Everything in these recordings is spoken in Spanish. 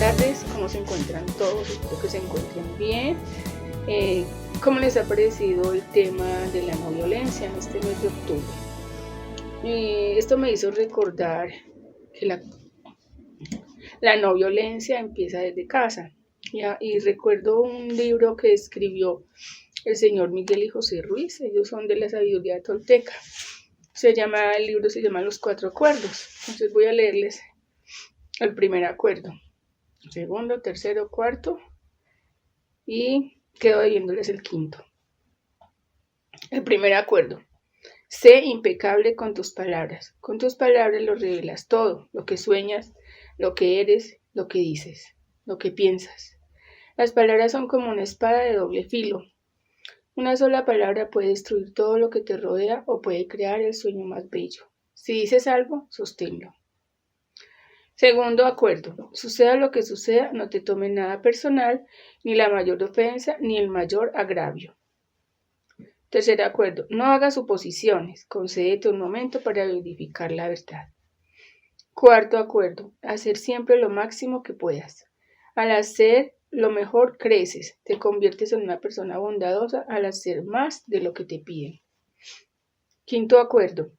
tardes, ¿cómo se encuentran todos? Espero que se encuentren bien. ¿Cómo les ha parecido el tema de la no violencia en este mes de octubre? Esto me hizo recordar que la no violencia empieza desde casa. Y recuerdo un libro que escribió el señor Miguel y José Ruiz, ellos son de la sabiduría tolteca. El libro se llama Los Cuatro Acuerdos. Entonces voy a leerles el primer acuerdo, segundo, tercero, cuarto y quedo debiéndoles el quinto. El primer acuerdo: sé impecable con tus palabras. Con tus palabras lo revelas todo, lo que sueñas, lo que eres, lo que dices, lo que piensas. Las palabras son como una espada de doble filo. Una sola palabra puede destruir todo lo que te rodea o puede crear el sueño más bello. Si dices algo, sosténlo. Segundo acuerdo: suceda lo que suceda, no te tomes nada personal, ni la mayor ofensa, ni el mayor agravio. Tercer acuerdo: no hagas suposiciones, concédete un momento para verificar la verdad. Cuarto acuerdo: hacer siempre lo máximo que puedas. Al hacer lo mejor creces, te conviertes en una persona bondadosa al hacer más de lo que te piden. Quinto acuerdo: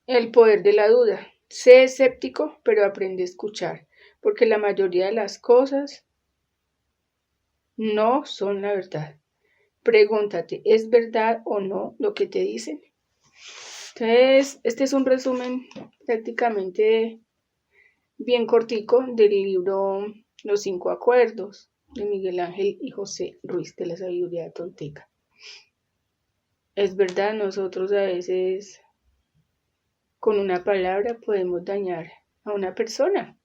el poder de la duda. Sé escéptico, pero aprende a escuchar, porque la mayoría de las cosas no son la verdad. Pregúntate, ¿es verdad o no lo que te dicen? Entonces, este es un resumen prácticamente bien cortico del libro Los Cinco Acuerdos de Miguel Ángel y José Ruiz de la sabiduría tolteca. Es verdad, nosotros a veces con una palabra podemos dañar a una persona,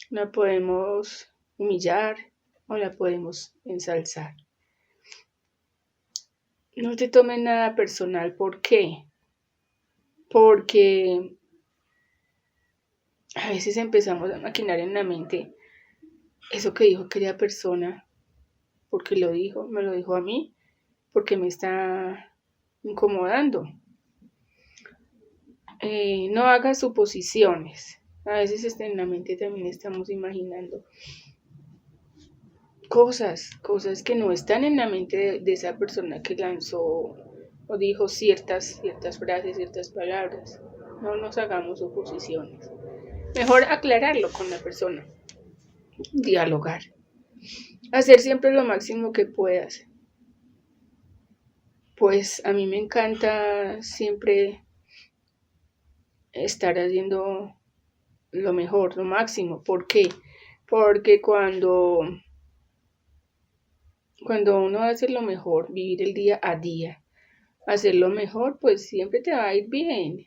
la podemos humillar o la podemos ensalzar. No te tomes nada personal. ¿Por qué? Porque a veces empezamos a maquinar en la mente eso que dijo aquella persona, porque lo dijo, me lo dijo a mí, porque me está incomodando. No hagas suposiciones. A veces en la mente también estamos imaginando cosas que no están en la mente de esa persona que lanzó o dijo ciertas frases, ciertas palabras. No nos hagamos suposiciones. Mejor aclararlo con la persona. Dialogar. Hacer siempre lo máximo que puedas. Pues a mí me encanta siempre estar haciendo lo mejor, lo máximo. ¿Por qué? Porque cuando uno hace lo mejor, vivir el día a día, hacer lo mejor, pues siempre te va a ir bien.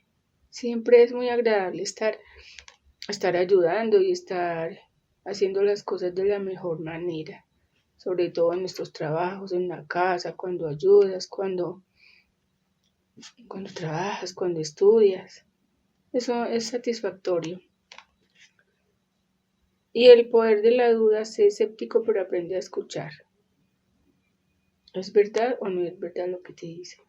Siempre es muy agradable estar ayudando y estar haciendo las cosas de la mejor manera. Sobre todo en nuestros trabajos, en la casa, cuando ayudas, cuando trabajas, cuando estudias. Eso es satisfactorio. Y el poder de la duda: sé escéptico, pero aprende a escuchar. ¿Es verdad o no es verdad lo que te dicen?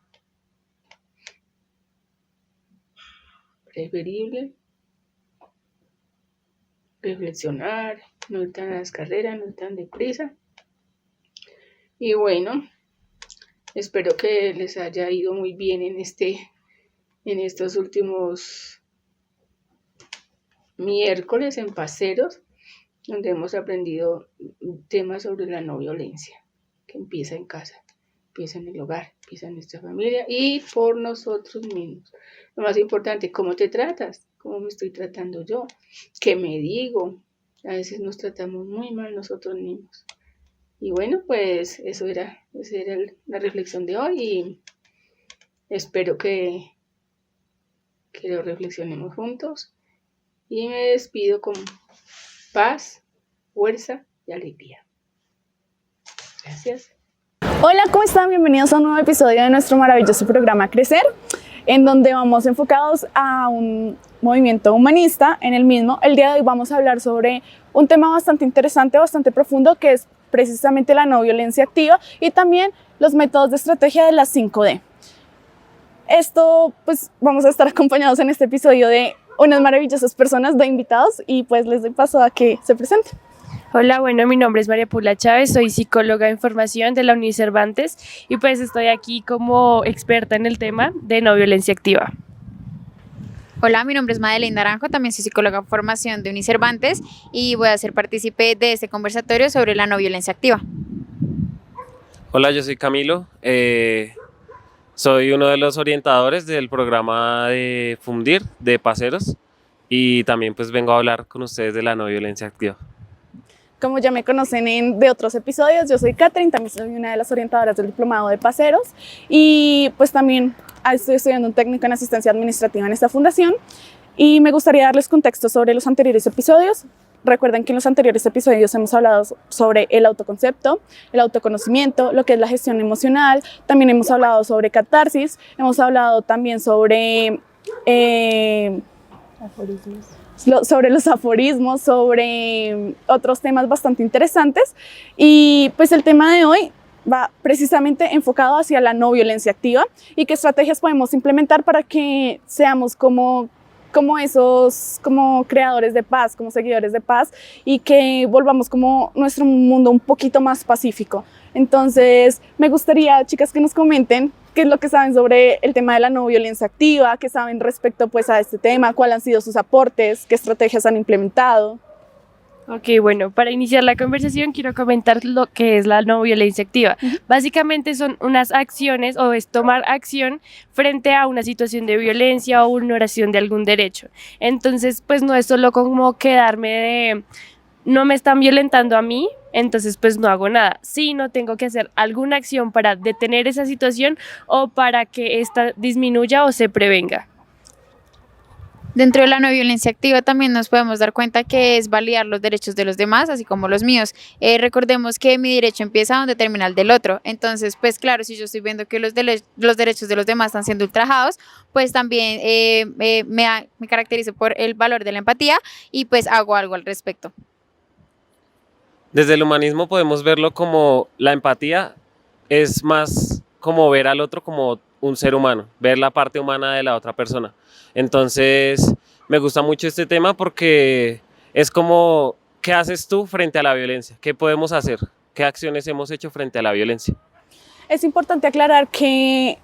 Preferible reflexionar, no ir tan a las carreras, no ir tan deprisa. Y bueno, espero que les haya ido muy bien en estos últimos miércoles en Paseros, donde hemos aprendido temas sobre la no violencia, que empieza en casa, empieza en el hogar, empieza en nuestra familia y por nosotros mismos. Lo más importante: ¿cómo te tratas? ¿Cómo me estoy tratando yo? ¿Qué me digo? A veces nos tratamos muy mal nosotros mismos. Y bueno, pues esa era la reflexión de hoy y espero que lo reflexionemos juntos. Y me despido con paz, fuerza y alegría. Gracias. Hola, ¿cómo están? Bienvenidos a un nuevo episodio de nuestro maravilloso programa Crecer, en donde vamos enfocados a un movimiento humanista. En el mismo, el día de hoy vamos a hablar sobre un tema bastante interesante, bastante profundo, que es precisamente la no violencia activa y también los métodos de estrategia de las 5D. Esto, pues vamos a estar acompañados en este episodio de unas maravillosas personas de invitados y pues les doy paso a que se presenten. Hola, bueno, mi nombre es María Paula Chávez, soy psicóloga en formación de la Uni Cervantes y pues estoy aquí como experta en el tema de no violencia activa. Hola, mi nombre es Madeleine Naranjo, también soy psicóloga en formación de Uni Cervantes y voy a ser partícipe de este conversatorio sobre la no violencia activa. Hola, yo soy Camilo, soy uno de los orientadores del programa de Fundir de Paseros y también pues vengo a hablar con ustedes de la no violencia activa. Como ya me conocen de otros episodios, yo soy Catherine, también soy una de las orientadoras del diplomado de Paseros y pues también estoy estudiando un técnico en asistencia administrativa en esta fundación y me gustaría darles contexto sobre los anteriores episodios. Recuerden que en los anteriores episodios hemos hablado sobre el autoconcepto, el autoconocimiento, lo que es la gestión emocional, también hemos hablado sobre catarsis, hemos hablado también sobre los aforismos, sobre otros temas bastante interesantes y pues el tema de hoy va precisamente enfocado hacia la no violencia activa y qué estrategias podemos implementar para que seamos como creadores de paz, como seguidores de paz y que volvamos como nuestro mundo un poquito más pacífico. Entonces me gustaría, chicas, que nos comenten qué es lo que saben sobre el tema de la no violencia activa, qué saben respecto pues a este tema, cuáles han sido sus aportes, qué estrategias han implementado. Ok, bueno, para iniciar la conversación quiero comentar lo que es la no violencia activa. Básicamente son unas acciones o es tomar acción frente a una situación de violencia o vulneración de algún derecho. Entonces, pues no es solo como quedarme de no me están violentando a mí, entonces pues no hago nada. Sí, no tengo que hacer alguna acción para detener esa situación o para que ésta disminuya o se prevenga. Dentro de la no violencia activa también nos podemos dar cuenta que es validar los derechos de los demás, así como los míos. Recordemos que mi derecho empieza donde termina el del otro. Entonces, pues claro, si yo estoy viendo que los derechos de los demás están siendo ultrajados, pues también me caracterizo por el valor de la empatía y pues hago algo al respecto. Desde el humanismo podemos verlo como la empatía es más como ver al otro como un ser humano, ver la parte humana de la otra persona. Entonces me gusta mucho este tema porque es como, ¿qué haces tú frente a la violencia? ¿Qué podemos hacer? ¿Qué acciones hemos hecho frente a la violencia? Es importante aclarar que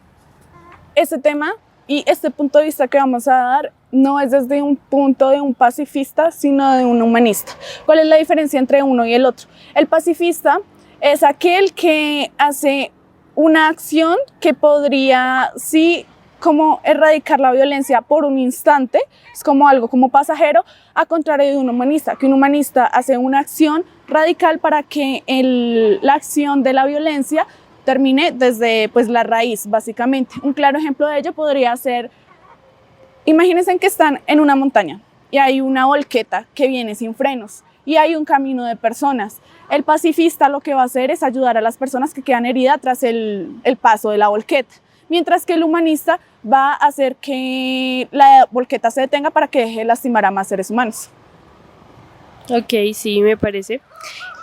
este tema y este punto de vista que vamos a dar no es desde un punto de un pacifista, sino de un humanista. ¿Cuál es la diferencia entre uno y el otro? El pacifista es aquel que hace una acción que podría, sí, como erradicar la violencia por un instante, es como algo como pasajero, a contrario de un humanista, que un humanista hace una acción radical para que la acción de la violencia termine desde pues, la raíz, básicamente. Un claro ejemplo de ello podría ser, imagínense que están en una montaña y hay una volqueta que viene sin frenos y hay un camino de personas. El pacifista lo que va a hacer es ayudar a las personas que quedan heridas tras el paso de la volqueta, mientras que el humanista va a hacer que la volqueta se detenga para que deje de lastimar a más seres humanos. Ok, sí, me parece.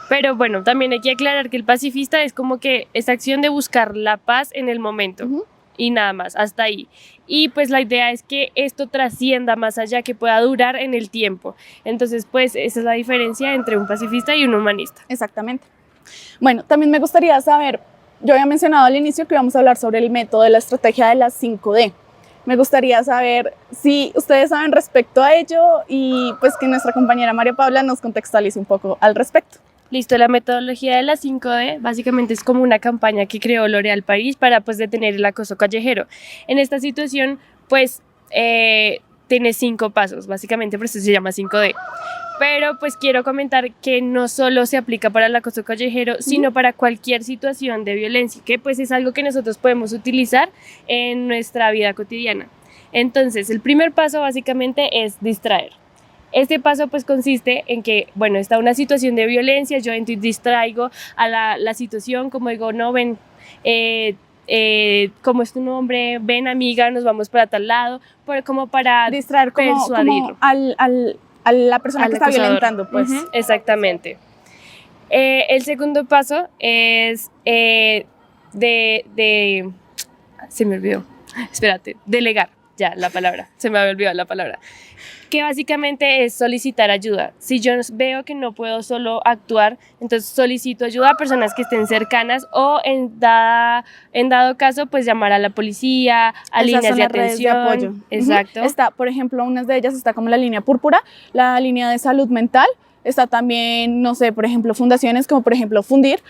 Pero bueno, también hay que aclarar que el pacifista es como que esa acción de buscar la paz en el momento y nada más, hasta ahí. Y pues la idea es que esto trascienda más allá, que pueda durar en el tiempo. Entonces, pues esa es la diferencia entre un pacifista y un humanista. Exactamente. Bueno, también me gustaría saber, yo había mencionado al inicio que íbamos a hablar sobre el método de la estrategia de las 5D. Me gustaría saber si ustedes saben respecto a ello y pues que nuestra compañera María Paula nos contextualice un poco al respecto. Listo, la metodología de la 5D básicamente es como una campaña que creó L'Oréal París para pues detener el acoso callejero. En esta situación pues tiene 5 pasos, básicamente por eso se llama 5D. Pero pues quiero comentar que no solo se aplica para el acoso callejero, sino para cualquier situación de violencia, que pues es algo que nosotros podemos utilizar en nuestra vida cotidiana. Entonces, el primer paso básicamente es distraer. Este paso pues consiste en que, bueno, está una situación de violencia, yo distraigo a la situación, como digo, no, ven, ¿cómo es tu nombre? Ven, amiga, nos vamos para tal lado, como para distraer como a la persona que está violentando, pues. Exactamente. El segundo paso es se me olvidó, espérate, delegar. ya, la palabra, se me había olvidado la palabra, que básicamente es solicitar ayuda. Si yo veo que no puedo solo actuar, entonces solicito ayuda a personas que estén cercanas o en dado caso, pues llamar a la policía, a Esas líneas son de las redes de atención. apoyo. Exacto. Está, por ejemplo, una de ellas está como la línea púrpura, la línea de salud mental. Está también, no sé, por ejemplo, fundaciones como por ejemplo Fundir,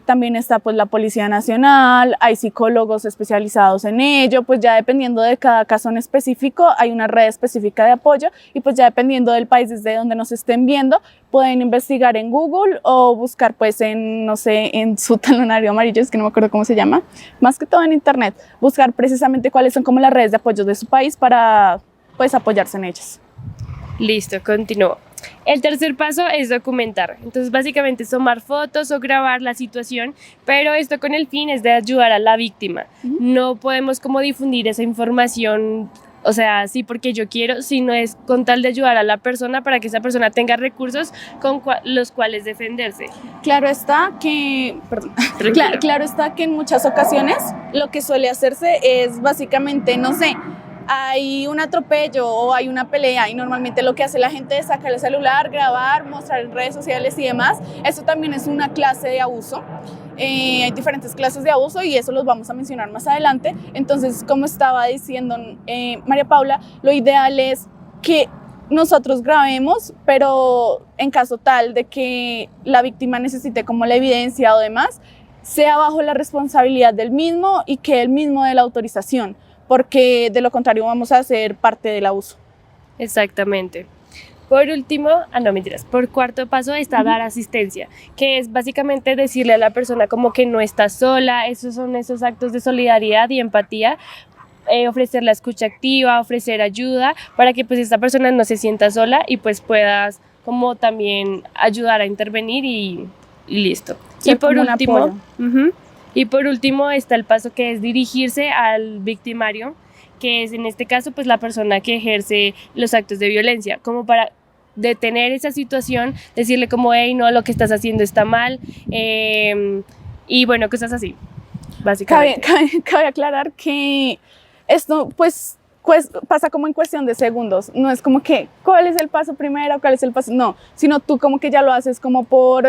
también está pues la Policía Nacional, hay psicólogos especializados en ello, pues ya dependiendo de cada caso en específico hay una red específica de apoyo y pues ya dependiendo del país desde donde nos estén viendo, pueden investigar en Google o buscar pues en, no sé, en su talonario amarillo, es que no me acuerdo cómo se llama, más que todo en internet, buscar precisamente cuáles son como las redes de apoyo de su país para pues apoyarse en ellas. Listo, continúo. El tercer paso es documentar. Entonces, básicamente es tomar fotos o grabar la situación, pero esto con el fin es de ayudar a la víctima. No podemos como difundir esa información, o sea, sí porque yo quiero, sino es con tal de ayudar a la persona para que esa persona tenga recursos con los cuales defenderse. Claro está que, perdón, claro está que en muchas ocasiones lo que suele hacerse es básicamente, no sé, hay un atropello o hay una pelea y normalmente lo que hace la gente es sacar el celular, grabar, mostrar en redes sociales y demás. Eso también es una clase de abuso. Hay diferentes clases de abuso y eso los vamos a mencionar más adelante. Entonces, como estaba diciendo María Paula, lo ideal es que nosotros grabemos, pero en caso tal de que la víctima necesite como la evidencia o demás, sea bajo la responsabilidad del mismo y que él mismo dé la autorización, porque de lo contrario vamos a hacer parte del abuso. Exactamente. Por último, no mentiras, por cuarto paso está dar asistencia, que es básicamente decirle a la persona como que no está sola. Esos son esos actos de solidaridad y empatía, ofrecer la escucha activa, ofrecer ayuda para que pues esta persona no se sienta sola y pues puedas como también ayudar a intervenir y listo. Ser y por como un último, apoyo. Y por último está el paso que es dirigirse al victimario, que es en este caso pues la persona que ejerce los actos de violencia, como para detener esa situación, decirle como, hey, no, lo que estás haciendo está mal, y bueno, cosas así, básicamente. Cabe aclarar que esto pues pasa como en cuestión de segundos, no es como que cuál es el paso primero, cuál es el paso, no, sino tú como que ya lo haces como por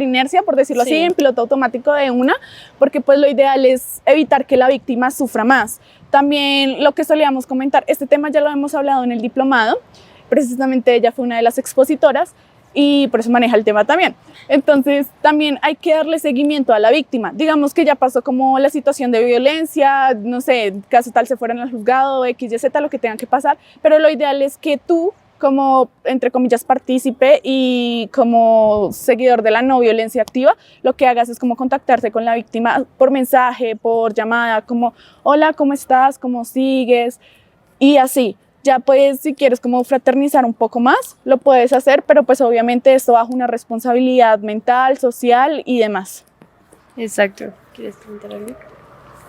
inercia, por decirlo así, en piloto automático de una, porque pues lo ideal es evitar que la víctima sufra más. También lo que solíamos comentar, este tema ya lo hemos hablado en el diplomado, precisamente ella fue una de las expositoras y por eso maneja el tema también. Entonces también hay que darle seguimiento a la víctima. Digamos que ya pasó como la situación de violencia, no sé, caso tal se fueran al juzgado, X, Y, Z, lo que tenga que pasar, pero lo ideal es que tú como, entre comillas, partícipe y como seguidor de la no violencia activa, lo que hagas es como contactarte con la víctima por mensaje, por llamada, como hola, ¿cómo estás? ¿Cómo sigues? Y así. Ya pues si quieres como fraternizar un poco más, lo puedes hacer, pero pues obviamente esto bajo una responsabilidad mental, social y demás. Exacto. ¿Quieres comentar algo?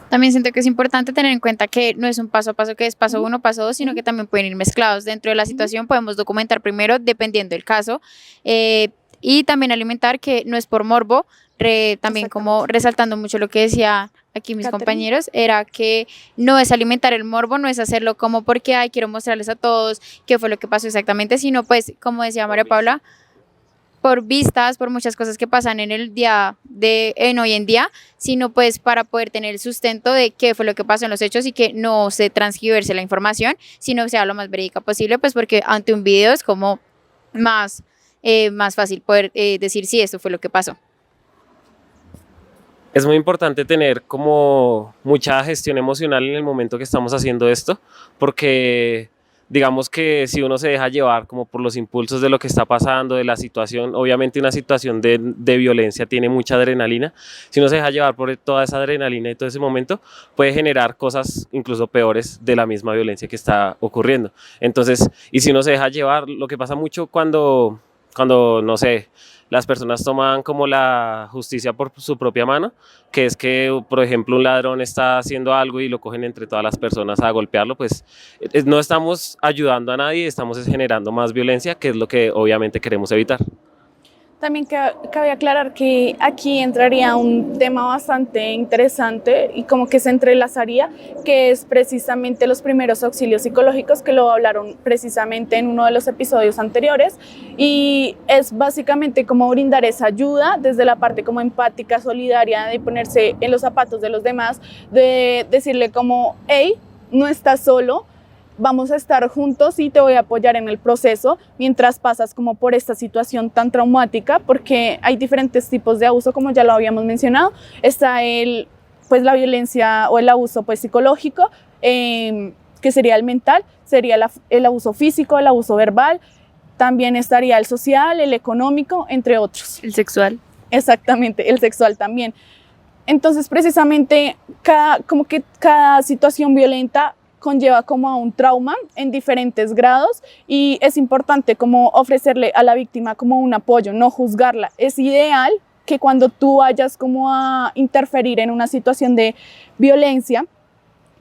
También siento que es importante tener en cuenta que no es un paso a paso que es paso 1, paso 2, sino que también pueden ir mezclados. Dentro de la situación podemos documentar primero dependiendo del caso y también alimentar que no es por morbo, también como resaltando mucho lo que decía aquí mis compañeros, era que no es alimentar el morbo, no es hacerlo como porque quiero mostrarles a todos qué fue lo que pasó exactamente, sino pues como decía María Paula, por vistas, por muchas cosas que pasan en el día en hoy en día, sino pues para poder tener el sustento de qué fue lo que pasó en los hechos y que no se transgiverse la información, sino que sea lo más verídica posible, pues porque ante un video es como más fácil poder decir si esto fue lo que pasó. Es muy importante tener como mucha gestión emocional en el momento que estamos haciendo esto, porque digamos que si uno se deja llevar como por los impulsos de lo que está pasando, de la situación, obviamente una situación de violencia tiene mucha adrenalina, si uno se deja llevar por toda esa adrenalina y todo ese momento, puede generar cosas incluso peores de la misma violencia que está ocurriendo. Entonces, y si uno se deja llevar, lo que pasa mucho cuando no sé, las personas toman como la justicia por su propia mano, que es que, por ejemplo, un ladrón está haciendo algo y lo cogen entre todas las personas a golpearlo, pues no estamos ayudando a nadie, estamos generando más violencia, que es lo que obviamente queremos evitar. También cabe aclarar que aquí entraría un tema bastante interesante y como que se entrelazaría, que es precisamente los primeros auxilios psicológicos, que lo hablaron precisamente en uno de los episodios anteriores, y es básicamente como brindar esa ayuda desde la parte como empática, solidaria, de ponerse en los zapatos de los demás, de decirle como, hey, no estás solo, vamos a estar juntos y te voy a apoyar en el proceso mientras pasas como por esta situación tan traumática, porque hay diferentes tipos de abuso, como ya lo habíamos mencionado. Está pues la violencia o el abuso pues psicológico, que sería el mental, sería el abuso físico, el abuso verbal, también estaría el social, el económico, entre otros. El sexual. Exactamente, el sexual también. Entonces, precisamente, como que cada situación violenta conlleva como a un trauma en diferentes grados, y es importante como ofrecerle a la víctima como un apoyo, no juzgarla. Es ideal que cuando tú vayas como a interferir en una situación de violencia,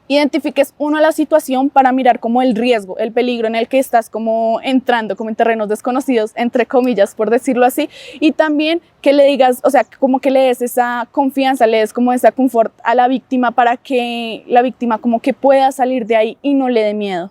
identifiques uno la situación para mirar como el riesgo, el peligro en el que estás como entrando como en terrenos desconocidos, entre comillas, por decirlo así, y también que le digas, o sea, como que le des esa confianza, le des como esa confort a la víctima para que la víctima como que pueda salir de ahí y no le dé miedo.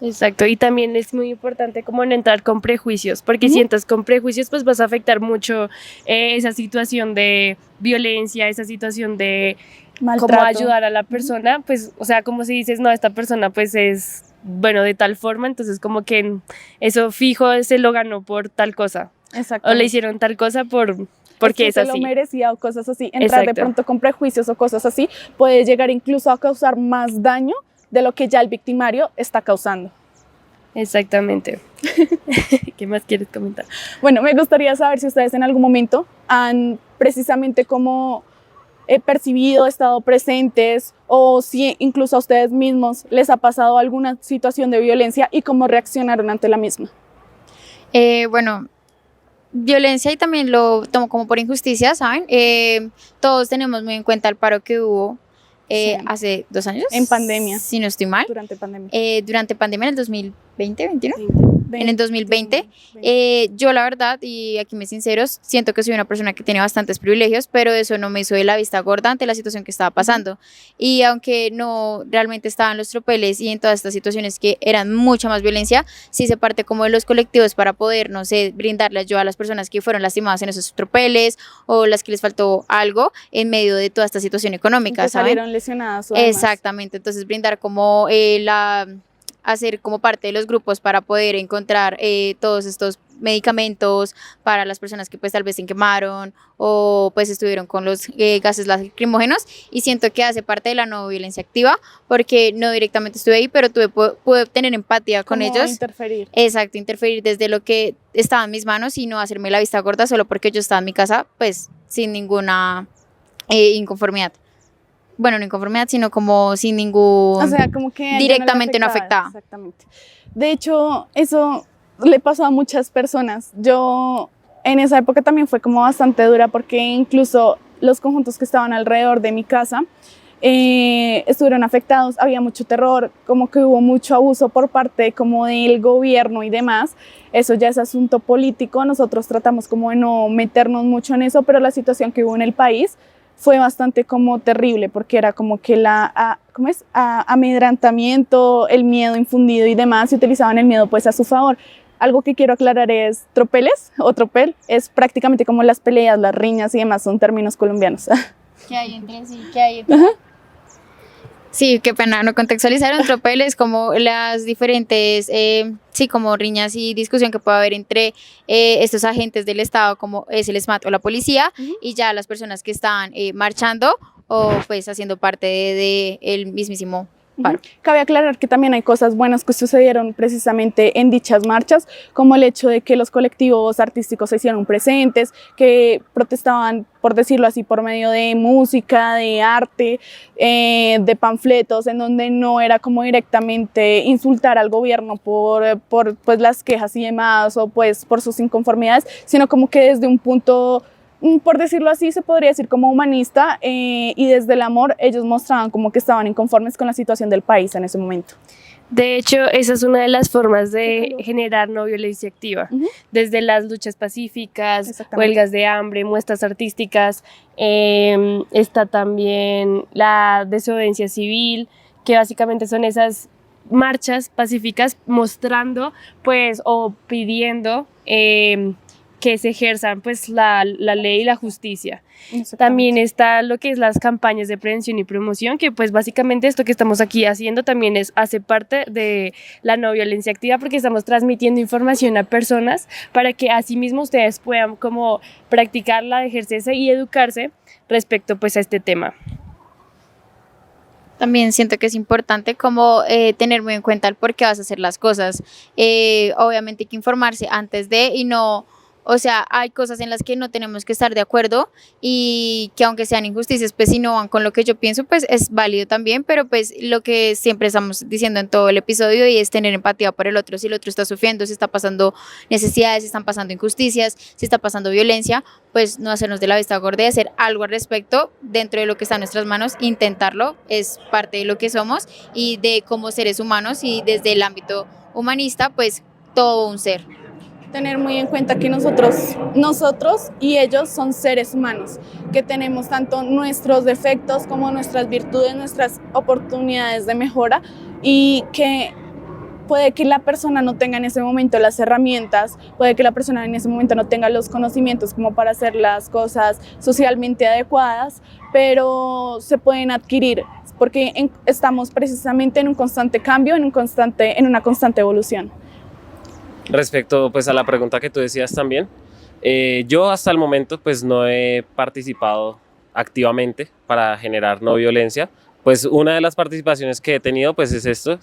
Exacto, y también es muy importante como no entrar con prejuicios, porque si entras con prejuicios pues vas a afectar mucho esa situación de violencia, esa situación de Maltrato. cómo ayudar a la persona, pues, o sea, como si dices, no, esta persona pues es, bueno, de tal forma, entonces como que eso fijo se lo ganó por tal cosa, o le hicieron tal cosa porque es se así. lo merecía o cosas así. Entrar de pronto con prejuicios o cosas así puede llegar incluso a causar más daño de lo que ya el victimario está causando. Exactamente. ¿Qué más quieres comentar? Bueno, me gustaría saber si ustedes en algún momento han precisamente como percibido, estado presentes, o si incluso a ustedes mismos les ha pasado alguna situación de violencia y cómo reaccionaron ante la misma. Bueno, violencia, y también lo tomo como por injusticia, ¿saben? Todos tenemos muy en cuenta el paro que hubo Sí. hace 2 años. En pandemia. Si no estoy mal. Durante pandemia. Durante pandemia en el 2020, 21. En el 2020, 20. yo la verdad, y aquí me sincero, siento que soy una persona que tiene bastantes privilegios, pero eso no me hizo de la vista gorda ante la situación que estaba pasando. Y aunque no realmente estaban los tropeles y en todas estas situaciones que eran mucha más violencia, sí se parte como de los colectivos para poder, no sé, brindarle ayuda a las personas que fueron lastimadas en esos tropeles o las que les faltó algo en medio de toda esta situación económica, que ¿saben? salieron lesionadas. O demás. Exactamente, entonces brindar como hacer como parte de los grupos para poder encontrar todos estos medicamentos para las personas que pues tal vez se quemaron o pues estuvieron con los gases lacrimógenos, y siento que hace parte de la no violencia activa porque no directamente estuve ahí, pero pude tener empatía con Como ellos. interferir. Exacto, interferir desde lo que estaba en mis manos y no hacerme la vista gorda solo porque yo estaba en mi casa pues sin ninguna inconformidad. Bueno, no inconformidad, sino como sin ningún... O sea, como que directamente no afectaba. Exactamente. De hecho, eso le pasó a muchas personas. Yo en esa época también fue como bastante dura porque incluso los conjuntos que estaban alrededor de mi casa estuvieron afectados, había mucho terror, como que hubo mucho abuso por parte como del gobierno y demás. Eso ya es asunto político, nosotros tratamos como de no meternos mucho en eso, pero la situación que hubo en el país fue bastante como terrible porque era como que amedrentamiento, el miedo infundido y demás, y utilizaban el miedo pues a su favor. Algo que quiero aclarar es tropeles o tropel, es prácticamente como las peleas, las riñas y demás, son términos colombianos. ¿Qué hay entre sí? ¿Qué hay entre... Sí, qué pena, no contextualizaron tropeles como las diferentes, sí, como riñas y discusión que puede haber entre estos agentes del Estado, como es el SMAT o la policía, y ya las personas que están marchando o pues haciendo parte de el mismísimo paro. Cabe aclarar que también hay cosas buenas que sucedieron precisamente en dichas marchas, como el hecho de que los colectivos artísticos se hicieron presentes, que protestaban, por decirlo así, por medio de música, de arte, de panfletos, en donde no era como directamente insultar al gobierno por pues, las quejas y demás, o pues por sus inconformidades, sino como que desde un punto, por decirlo así, se podría decir como humanista, y desde el amor ellos mostraban como que estaban inconformes con la situación del país en ese momento. De hecho, esa es una de las formas de generar no violencia activa, desde las luchas pacíficas, huelgas de hambre, muestras artísticas, está también la desobediencia civil, que básicamente son esas marchas pacíficas mostrando pues o pidiendo que se ejerzan pues la ley y la justicia. También está lo que es las campañas de prevención y promoción, que pues básicamente esto que estamos aquí haciendo también hace parte de la no violencia activa, porque estamos transmitiendo información a personas para que asimismo ustedes puedan como practicarla, ejercerse y educarse respecto pues a este tema. También siento que es importante como tener muy en cuenta el por qué vas a hacer las cosas. Obviamente hay que informarse antes de y no, o sea, hay cosas en las que no tenemos que estar de acuerdo y que aunque sean injusticias, pues si no van con lo que yo pienso, pues es válido también, pero pues lo que siempre estamos diciendo en todo el episodio y es tener empatía por el otro. Si el otro está sufriendo, si está pasando necesidades, si están pasando injusticias, si está pasando violencia, pues no hacernos de la vista gorda y hacer algo al respecto dentro de lo que está en nuestras manos, intentarlo, es parte de lo que somos y de como seres humanos y desde el ámbito humanista, pues todo un ser. Tener muy en cuenta que nosotros y ellos son seres humanos, que tenemos tanto nuestros defectos como nuestras virtudes, nuestras oportunidades de mejora y que puede que la persona no tenga en ese momento las herramientas, puede que la persona en ese momento no tenga los conocimientos como para hacer las cosas socialmente adecuadas, pero se pueden adquirir porque estamos precisamente en un constante cambio, en una constante evolución. Respecto pues a la pregunta que tú decías también, yo hasta el momento pues no he participado activamente para generar no violencia. Pues una de las participaciones que he tenido pues es esto.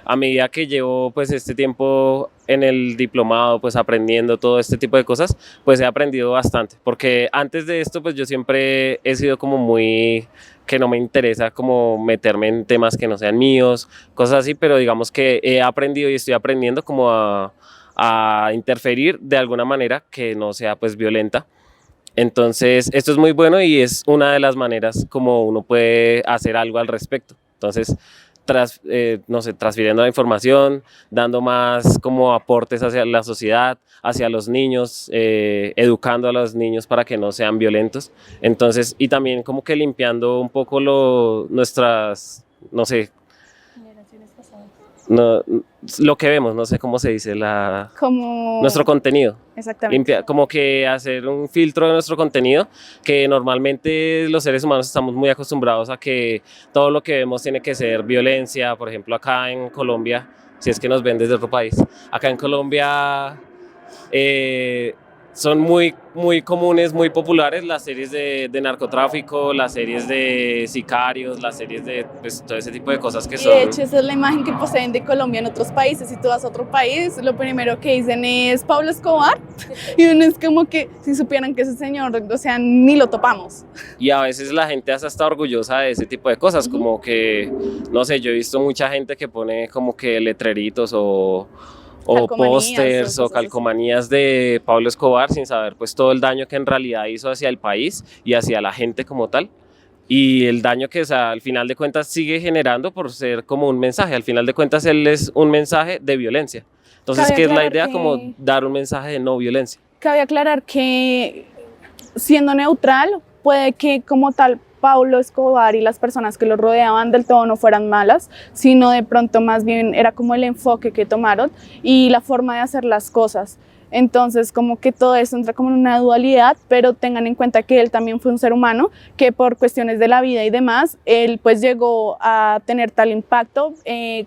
A medida que llevo pues este tiempo en el diplomado pues aprendiendo todo este tipo de cosas, pues he aprendido bastante, porque antes de esto pues yo siempre he sido como muy que no me interesa como meterme en temas que no sean míos, cosas así, pero digamos que he aprendido y estoy aprendiendo como a interferir de alguna manera que no sea pues violenta. Entonces esto es muy bueno y es una de las maneras como uno puede hacer algo al respecto. Entonces no sé, transfiriendo la información, dando más como aportes hacia la sociedad, hacia los niños, educando a los niños para que no sean violentos. Entonces, y también como que limpiando un poco nuestras, no sé, no, lo que vemos, no sé cómo se dice, nuestro contenido. Exactamente. Como que hacer un filtro de nuestro contenido, que normalmente los seres humanos estamos muy acostumbrados a que todo lo que vemos tiene que ser violencia. Por ejemplo, acá en Colombia, si es que nos ven desde otro país, acá en Colombia son muy, muy comunes, muy populares las series de narcotráfico, las series de sicarios, las series de pues, todo ese tipo de cosas que son... De hecho, esa es la imagen que poseen de Colombia en otros países. Si tú vas a otro país, lo primero que dicen es Pablo Escobar. Y uno es como que si supieran que ese señor, o sea, ni lo topamos. Y a veces la gente hasta está orgullosa de ese tipo de cosas, como que, no sé, yo he visto mucha gente que pone como que letreritos o pósters o calcomanías de Pablo Escobar sin saber pues todo el daño que en realidad hizo hacia el país y hacia la gente como tal, y el daño que, o sea, al final de cuentas sigue generando por ser como un mensaje. Al final de cuentas él es un mensaje de violencia. Entonces, ¿qué es la idea? Como dar un mensaje de no violencia. Cabe aclarar que siendo neutral, puede que como tal Pablo Escobar y las personas que lo rodeaban del todo no fueran malas, sino de pronto más bien era como el enfoque que tomaron y la forma de hacer las cosas. Entonces como que todo eso entra como en una dualidad, pero tengan en cuenta que él también fue un ser humano que por cuestiones de la vida y demás, él pues llegó a tener tal impacto,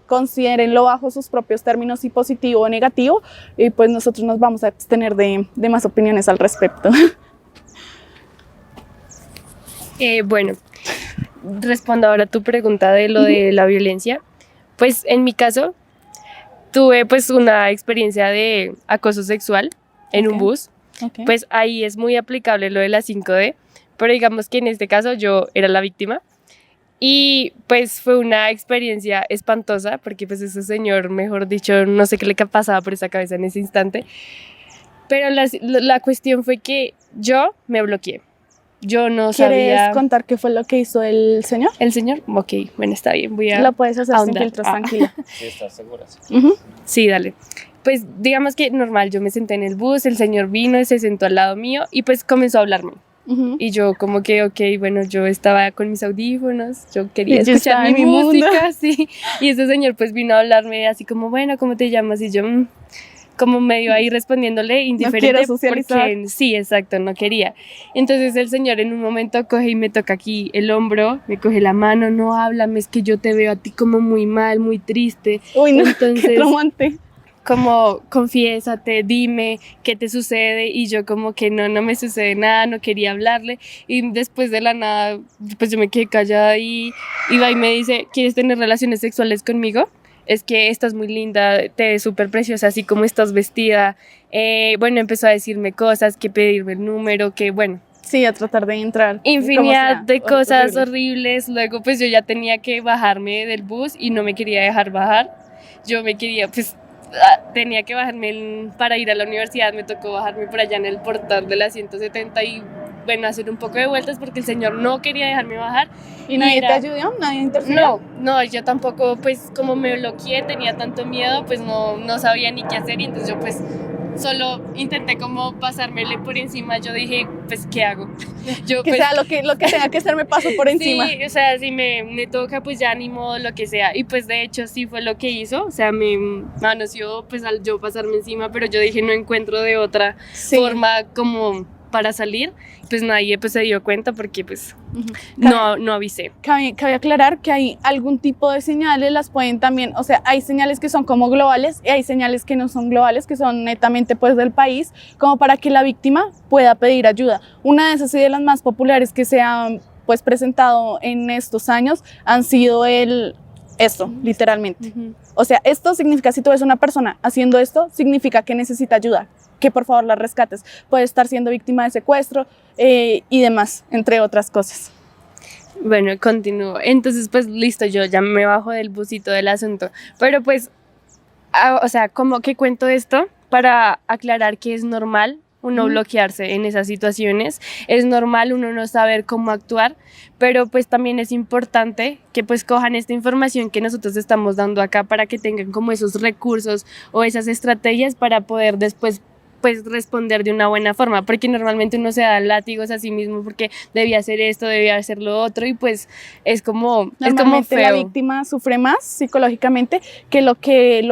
considérenlo bajo sus propios términos, y positivo o negativo, y pues nosotros nos vamos a abstener de más opiniones al respecto. Bueno, respondo ahora a tu pregunta de lo de la violencia. Pues en mi caso tuve pues una experiencia de acoso sexual en un bus. Pues ahí es muy aplicable lo de la 5D, pero digamos que en este caso yo era la víctima y pues fue una experiencia espantosa porque pues ese señor, mejor dicho, no sé qué le pasaba por esa cabeza en ese instante, pero la cuestión fue que yo me bloqueé. yo no ¿Quieres sabía. contar qué fue lo que hizo el señor? ¿El señor? Ok, bueno, está bien, voy a Lo puedes hacer sin ahondar. filtros, tranquila. Sí, estás segura. Sí. Ujú. Sí, dale. Pues digamos que normal, yo me senté en el bus, el señor vino y se sentó al lado mío y pues comenzó a hablarme. Ujú. Y yo como que, ok, bueno, yo estaba con mis audífonos, yo quería Y yo estaba escuchar en mi mi mundo. música, sí. Y ese señor pues vino a hablarme así como, bueno, ¿cómo te llamas? Y yo como medio ahí respondiéndole indiferente. quiero socializar. Porque sí, exacto, no quería. Entonces el señor en un momento coge y me toca aquí el hombro, me coge la mano, no háblame, es que yo te veo a ti como muy mal, muy triste. Uy, no, qué Entonces, traumante. como confiésate, dime qué te sucede, y yo como que no me sucede nada, no quería hablarle, y después de la nada pues yo me quedé callada y va y me dice, ¿quieres tener relaciones sexuales conmigo? Es que estás muy linda, te ves súper preciosa así como estás vestida. Bueno, empezó a decirme cosas, que pedirme el número, que bueno, Sí, a tratar de entrar. infinidad como sea. de cosas Horrible. horribles. Luego pues yo ya tenía que bajarme del bus y no me quería dejar bajar. Yo me quería, pues tenía que bajarme para ir a la universidad, me tocó bajarme por allá en el portal de la 170 y bueno, hacer un poco de vueltas porque el señor no quería dejarme bajar. ¿Y nadie era- te ayudó? ¿Nadie interfirió? No, yo tampoco, pues como me bloqueé, tenía tanto miedo, pues no sabía ni qué hacer, y entonces yo pues solo intenté como pasármele por encima. Yo dije, pues ¿qué hago? Yo Que pues, sea lo que tenga que ser, me paso por encima. sí, o sea, si me toca, pues ya ni modo, lo que sea. Y pues de hecho sí fue lo que hizo, o sea, me manoseó pues al yo pasarme encima, pero yo dije, no encuentro de otra Sí. forma como para salir. Pues nadie pues se dio cuenta porque pues Ujú. no avisé. Cabe aclarar que hay algún tipo de señales, las pueden también, o sea, hay señales que son como globales y hay señales que no son globales, que son netamente pues del país, como para que la víctima pueda pedir ayuda. Una de esas y de las más populares que se han pues presentado en estos años han sido esto, literalmente. O sea, esto significa, si tú ves una persona haciendo esto, significa que necesita ayuda, que por favor la rescates. Puede estar siendo víctima de secuestro y demás, entre otras cosas. Bueno, continúo. Entonces, pues listo, yo ya me bajo del busito del asunto. Pero pues, o sea, como que cuento esto para aclarar que es normal uno bloquearse en esas situaciones, es normal uno no saber cómo actuar, pero pues también es importante que pues cojan esta información que nosotros estamos dando acá para que tengan como esos recursos o esas estrategias para poder después pues responder de una buena forma, porque normalmente uno se da látigos a sí mismo porque debía hacer esto, debía hacer lo otro, y pues es como Normalmente la feo. víctima sufre más psicológicamente que lo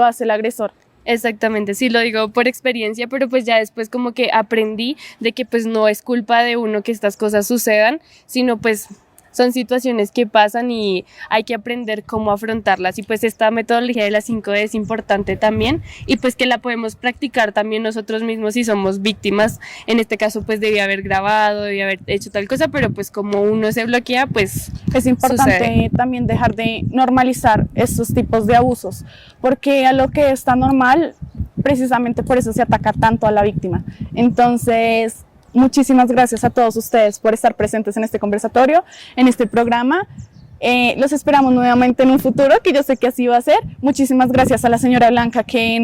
hace el agresor. Exactamente, sí lo digo por experiencia, pero pues ya después como que aprendí de que pues no es culpa de uno que estas cosas sucedan, sino pues son situaciones que pasan y hay que aprender cómo afrontarlas, y pues esta metodología de las 5D es importante también, y pues que la podemos practicar también nosotros mismos si somos víctimas. En este caso pues debía haber grabado, debía haber hecho tal cosa, pero pues como uno se bloquea, pues Es importante sucede. también dejar de normalizar estos tipos de abusos, porque a lo que está normal, precisamente por eso se ataca tanto a la víctima. Entonces, muchísimas gracias a todos ustedes por estar presentes en este conversatorio, en este programa. Los esperamos nuevamente en un futuro, que yo sé que así va a ser. Muchísimas gracias a la señora Blanca que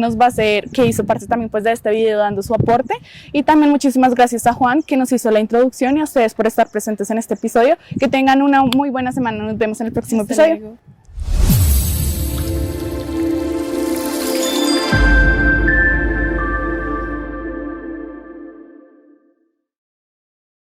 que hizo parte también pues de este video dando su aporte, y también muchísimas gracias a Juan que nos hizo la introducción, y a ustedes por estar presentes en este episodio. Que tengan una muy buena semana, nos vemos en el próximo Hasta episodio. luego.